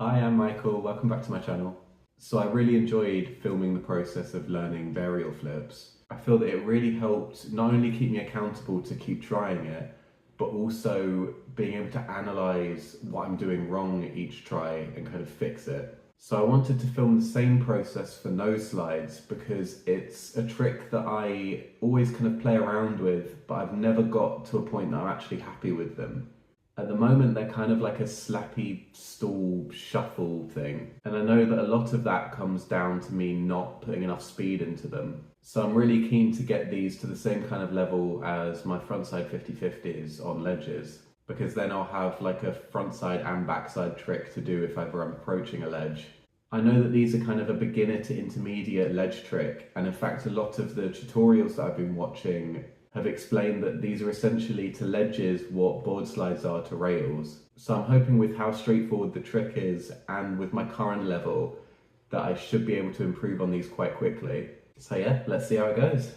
Hi, I'm Michael, welcome back to my channel. So I really enjoyed filming the process of learning varial flips. I feel that it really helped not only keep me accountable to keep trying it, but also being able to analyse what I'm doing wrong each try and kind of fix it. So I wanted to film the same process for nose slides because it's a trick that I always kind of play around with, but I've never got to a point that I'm actually happy with them. At the moment, they're kind of like a slappy stall shuffle thing. And I know that a lot of that comes down to me not putting enough speed into them. So I'm really keen to get these to the same kind of level as my frontside 50/50s on ledges, because then I'll have like a frontside and backside trick to do if ever I'm approaching a ledge. I know that these are kind of a beginner to intermediate ledge trick, and in fact a lot of the tutorials that I've been watching have explained that these are essentially to ledges what board slides are to rails. So I'm hoping with how straightforward the trick is and with my current level that I should be able to improve on these quite quickly. So yeah, let's see how it goes.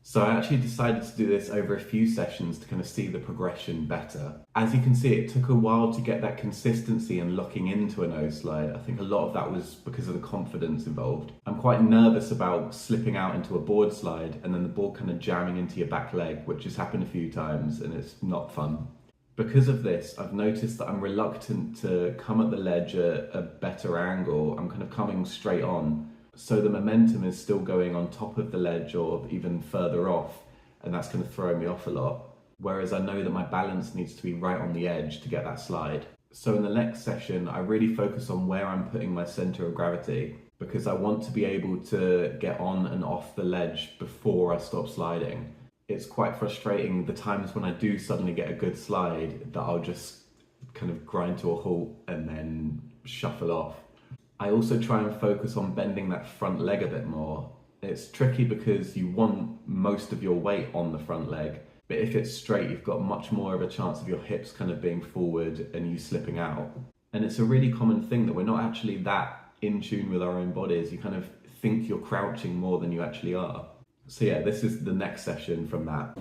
So I actually decided to do this over a few sessions to kind of see the progression better. As you can see, it took a while to get that consistency and locking into a nose slide. I think a lot of that was because of the confidence involved. I'm quite nervous about slipping out into a board slide and then the board kind of jamming into your back leg, which has happened a few times and it's not fun. Because of this, I've noticed that I'm reluctant to come at the ledge at a better angle. I'm kind of coming straight on. So the momentum is still going on top of the ledge or even further off, and that's kind of throwing me off a lot. Whereas I know that my balance needs to be right on the edge to get that slide. So in the next session, I really focus on where I'm putting my center of gravity, because I want to be able to get on and off the ledge before I stop sliding. It's quite frustrating the times when I do suddenly get a good slide that I'll just kind of grind to a halt and then shuffle off. I also try and focus on bending that front leg a bit more. It's tricky because you want most of your weight on the front leg, but if it's straight, you've got much more of a chance of your hips kind of being forward and you slipping out. And it's a really common thing that we're not actually that in tune with our own bodies. You kind of think you're crouching more than you actually are. So yeah, this is the next session from that.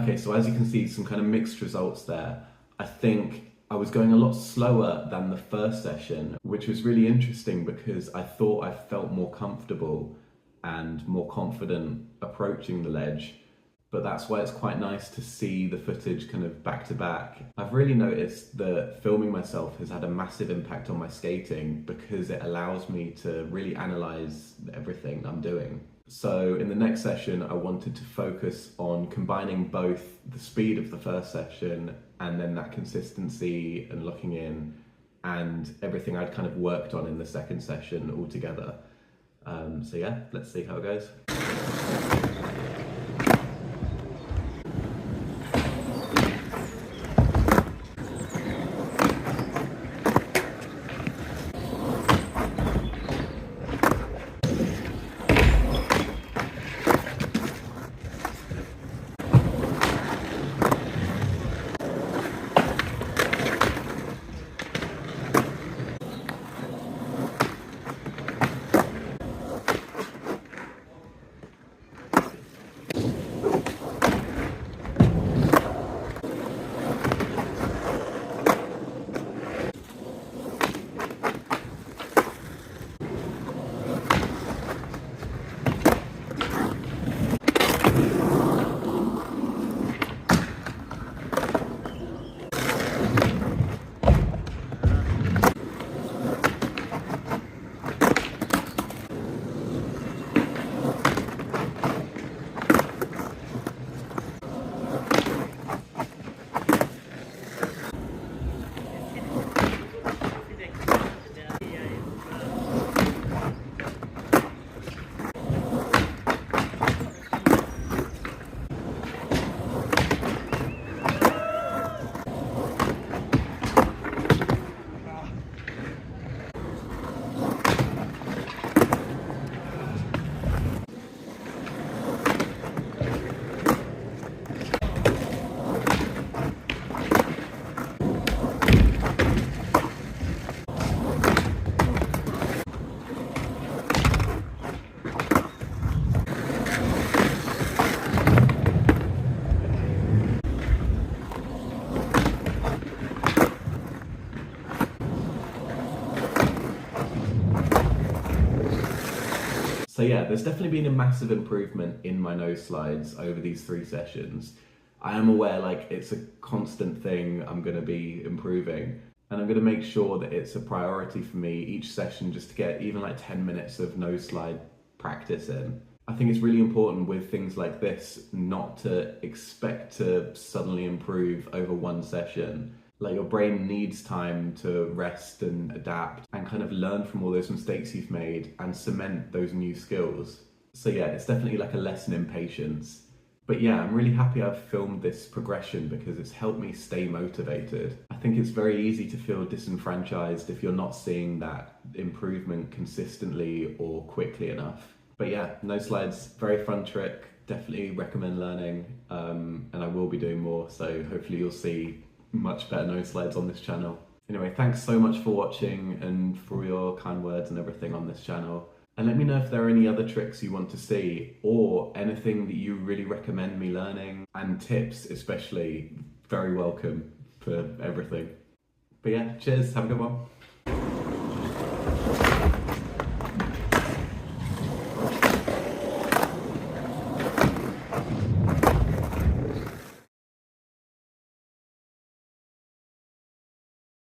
Okay, so as you can see, some kind of mixed results there. I think I was going a lot slower than the first session, which was really interesting because I thought I felt more comfortable and more confident approaching the ledge. But that's why it's quite nice to see the footage kind of back to back. I've really noticed that filming myself has had a massive impact on my skating because it allows me to really analyze everything I'm doing. So in the next session, I wanted to focus on combining both the speed of the first session and then that consistency and locking in and everything I'd kind of worked on in the second session all together. So yeah, let's see how it goes. So yeah, there's definitely been a massive improvement in my nose slides over these 3 sessions. I am aware like it's a constant thing I'm going to be improving, and I'm going to make sure that it's a priority for me each session just to get even like 10 minutes of nose slide practice in. I think it's really important with things like this not to expect to suddenly improve over one session. Like your brain needs time to rest and adapt and kind of learn from all those mistakes you've made and cement those new skills. So yeah, it's definitely like a lesson in patience. But yeah, I'm really happy I've filmed this progression because it's helped me stay motivated. I think it's very easy to feel disenfranchised if you're not seeing that improvement consistently or quickly enough. But yeah, nose slides, very fun trick, definitely recommend learning, and I will be doing more, so hopefully you'll see much better nose slides on this channel. Anyway, thanks so much for watching and for your kind words and everything on this channel. And let me know if there are any other tricks you want to see or anything that you really recommend me learning, and tips especially, very welcome for everything. But yeah, cheers, have a good one.